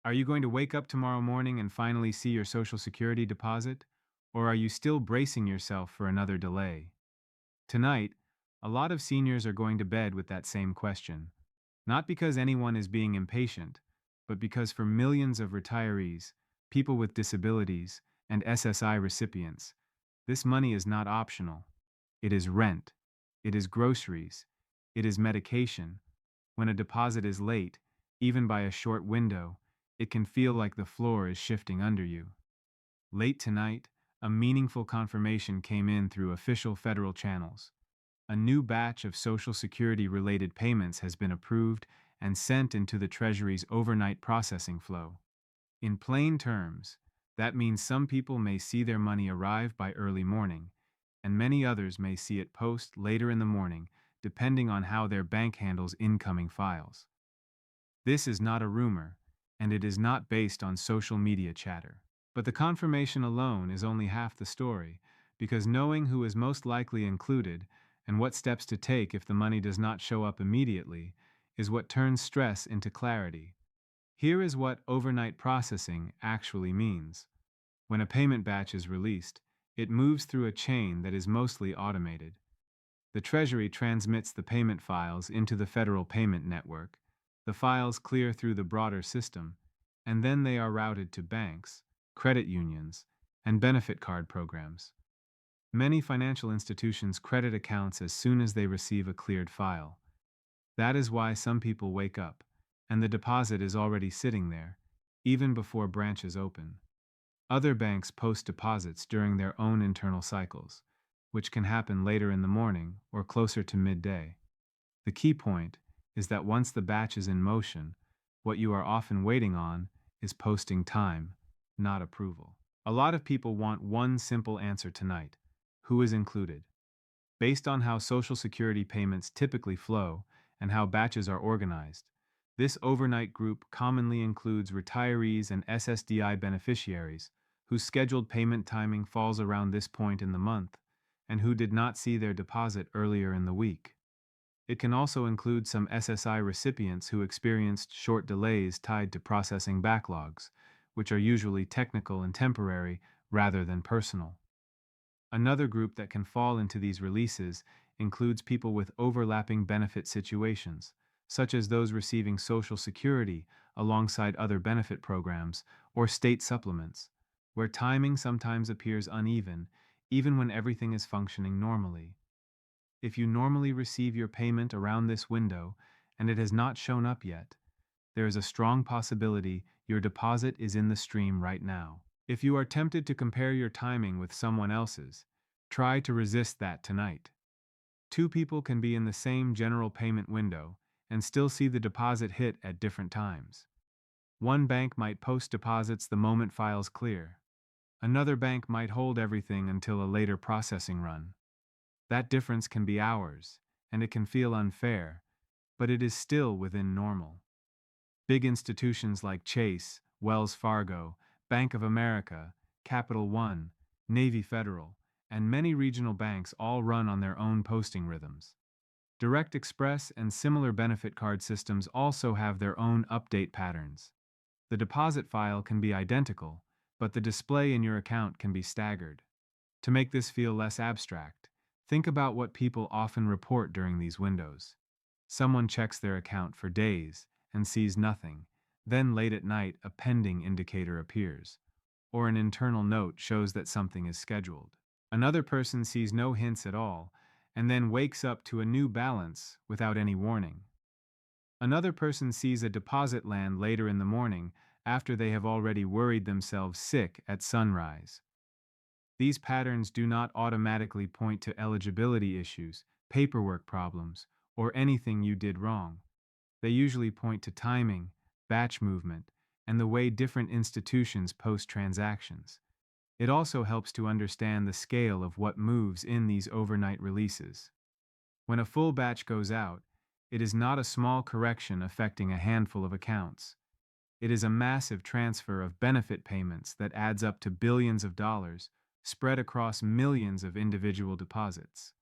Are you going to wake up tomorrow morning and finally see your Social Security deposit? Or are you still bracing yourself for another delay? Tonight, a lot of seniors are going to bed with that same question. Not because anyone is being impatient, but because for millions of retirees, people with disabilities, and SSI recipients, this money is not optional. It is rent. It is groceries. It is medication. When a deposit is late, even by a short window, it can feel like the floor is shifting under you. Late tonight, a meaningful confirmation came in through official federal channels. A new batch of Social Security related payments has been approved and sent into the Treasury's overnight processing flow. In plain terms, that means some people may see their money arrive by early morning, and many others may see it post later in the morning, depending on how their bank handles incoming files. This is not a rumor, and it is not based on social media chatter. But the confirmation alone is only half the story, because knowing who is most likely included and what steps to take if the money does not show up immediately is what turns stress into clarity. Here is what overnight processing actually means. When a payment batch is released, it moves through a chain that is mostly automated. The Treasury transmits the payment files into the federal payment network. The files clear through the broader system, and then they are routed to banks, credit unions, and benefit card programs. Many financial institutions credit accounts as soon as they receive a cleared file. That is why some people wake up, and the deposit is already sitting there, even before branches open. Other banks post deposits during their own internal cycles, which can happen later in the morning or closer to midday. The key point is that once the batch is in motion, what you are often waiting on is posting time, not approval. A lot of people want one simple answer tonight: who is included? Based on how Social Security payments typically flow and how batches are organized, this overnight group commonly includes retirees and SSDI beneficiaries whose scheduled payment timing falls around this point in the month and who did not see their deposit earlier in the week. It can also include some SSI recipients who experienced short delays tied to processing backlogs, which are usually technical and temporary rather than personal. Another group that can fall into these releases includes people with overlapping benefit situations, such as those receiving Social Security alongside other benefit programs or state supplements, where timing sometimes appears uneven, even when everything is functioning normally. If you normally receive your payment around this window and it has not shown up yet, there is a strong possibility your deposit is in the stream right now. If you are tempted to compare your timing with someone else's, try to resist that tonight. Two people can be in the same general payment window and still see the deposit hit at different times. One bank might post deposits the moment files clear. Another bank might hold everything until a later processing run. That difference can be hours, and it can feel unfair, but it is still within normal. Big institutions like Chase, Wells Fargo, Bank of America, Capital One, Navy Federal, and many regional banks all run on their own posting rhythms. Direct Express and similar benefit card systems also have their own update patterns. The deposit file can be identical, but the display in your account can be staggered. To make this feel less abstract, think about what people often report during these windows. Someone checks their account for days and sees nothing. Then late at night, a pending indicator appears, or an internal note shows that something is scheduled. Another person sees no hints at all, and then wakes up to a new balance without any warning. Another person sees a deposit land later in the morning after they have already worried themselves sick at sunrise. These patterns do not automatically point to eligibility issues, paperwork problems, or anything you did wrong. They usually point to timing, batch movement, and the way different institutions post transactions. It also helps to understand the scale of what moves in these overnight releases. When a full batch goes out, it is not a small correction affecting a handful of accounts. It is a massive transfer of benefit payments that adds up to billions of dollars, spread across millions of individual deposits.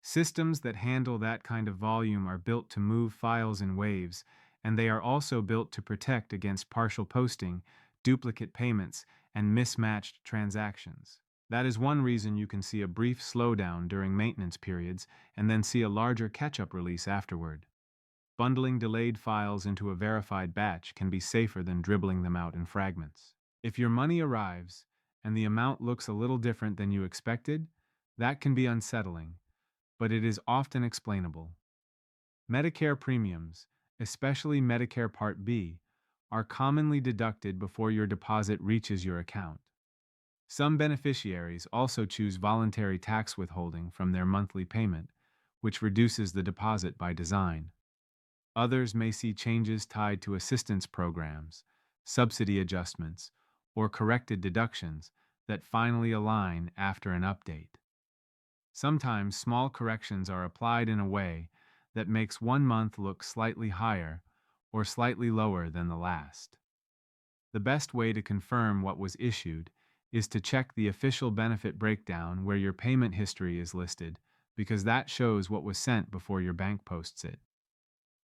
Systems that handle that kind of volume are built to move files in waves and they are also built to protect against partial posting, duplicate payments, and mismatched transactions. That is one reason you can see a brief slowdown during maintenance periods and then see a larger catch-up release afterward. Bundling delayed files into a verified batch can be safer than dribbling them out in fragments. If your money arrives and the amount looks a little different than you expected, that can be unsettling, but it is often explainable. Medicare premiums, especially Medicare Part B, are commonly deducted before your deposit reaches your account. Some beneficiaries also choose voluntary tax withholding from their monthly payment, which reduces the deposit by design. Others may see changes tied to assistance programs, subsidy adjustments, or corrected deductions that finally align after an update. Sometimes small corrections are applied in a way that makes one month look slightly higher or slightly lower than the last. The best way to confirm what was issued is to check the official benefit breakdown where your payment history is listed, because that shows what was sent before your bank posts it.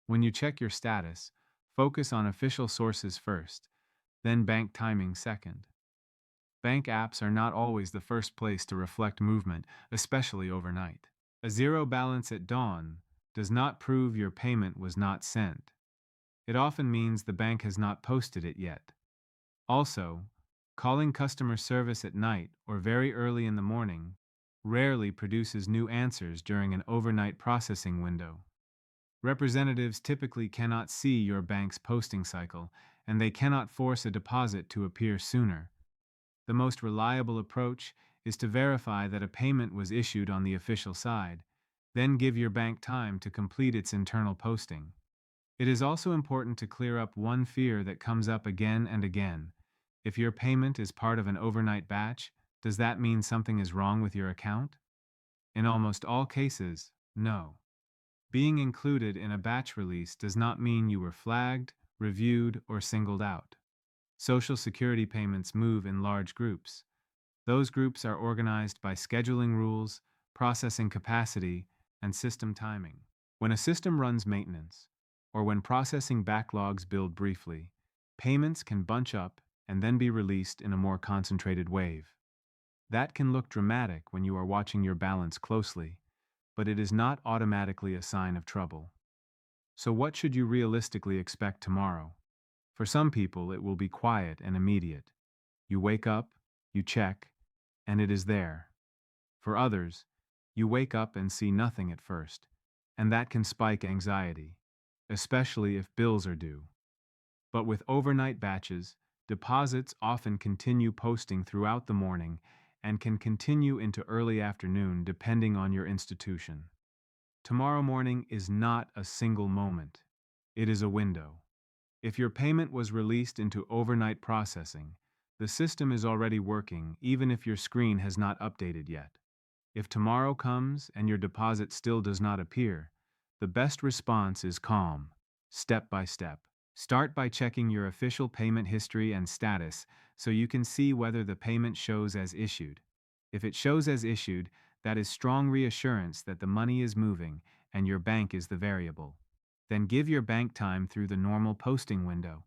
When you check your status, focus on official sources first, then bank timing second. Bank apps are not always the first place to reflect movement, especially overnight. A zero balance at dawn does not prove your payment was not sent. It often means the bank has not posted it yet. Also, calling customer service at night or very early in the morning rarely produces new answers during an overnight processing window. Representatives typically cannot see your bank's posting cycle, and they cannot force a deposit to appear sooner. The most reliable approach is to verify that a payment was issued on the official side, then give your bank time to complete its internal posting. It is also important to clear up one fear that comes up again and again. If your payment is part of an overnight batch, does that mean something is wrong with your account? In almost all cases, no. Being included in a batch release does not mean you were flagged, reviewed, or singled out. Social Security payments move in large groups. Those groups are organized by scheduling rules, processing capacity, and system timing. When a system runs maintenance, or when processing backlogs build briefly, payments can bunch up and then be released in a more concentrated wave. That can look dramatic when you are watching your balance closely, but it is not automatically a sign of trouble. So what should you realistically expect tomorrow? For some people, it will be quiet and immediate. You wake up, you check, and it is there. For others, you wake up and see nothing at first, and that can spike anxiety, especially if bills are due. But with overnight batches, deposits often continue posting throughout the morning and can continue into early afternoon depending on your institution. Tomorrow morning is not a single moment. It is a window. If your payment was released into overnight processing, the system is already working even if your screen has not updated yet. If tomorrow comes and your deposit still does not appear, the best response is calm, step by step. Start by checking your official payment history and status so you can see whether the payment shows as issued. If it shows as issued, that is strong reassurance that the money is moving and your bank is the variable. Then give your bank time through the normal posting window.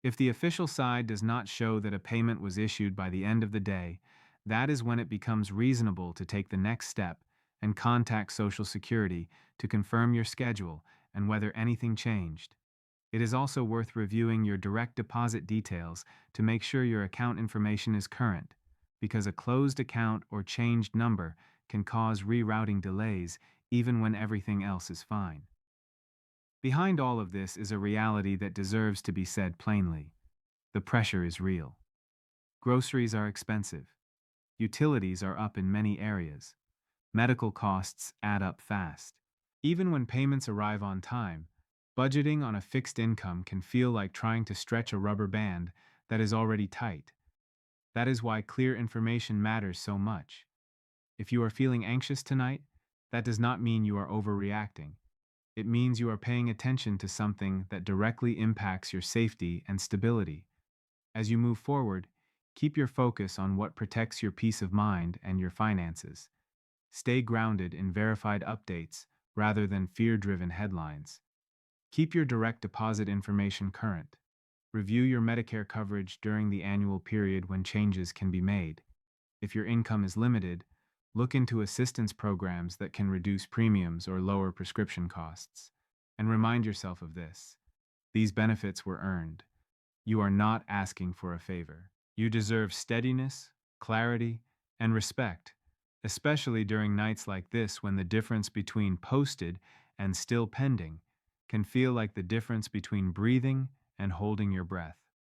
If the official side does not show that a payment was issued by the end of the day, that is when it becomes reasonable to take the next step and contact Social Security to confirm your schedule and whether anything changed. It is also worth reviewing your direct deposit details to make sure your account information is current, because a closed account or changed number can cause rerouting delays even when everything else is fine. Behind all of this is a reality that deserves to be said plainly. The pressure is real. Groceries are expensive. Utilities are up in many areas. Medical costs add up fast. Even when payments arrive on time, budgeting on a fixed income can feel like trying to stretch a rubber band that is already tight. That is why clear information matters so much. If you are feeling anxious tonight, that does not mean you are overreacting. It means you are paying attention to something that directly impacts your safety and stability. As you move forward, keep your focus on what protects your peace of mind and your finances. Stay grounded in verified updates rather than fear-driven headlines. Keep your direct deposit information current. Review your Medicare coverage during the annual period when changes can be made. If your income is limited, look into assistance programs that can reduce premiums or lower prescription costs. And remind yourself of this: these benefits were earned. You are not asking for a favor. You deserve steadiness, clarity, and respect, especially during nights like this when the difference between posted and still pending can feel like the difference between breathing and holding your breath.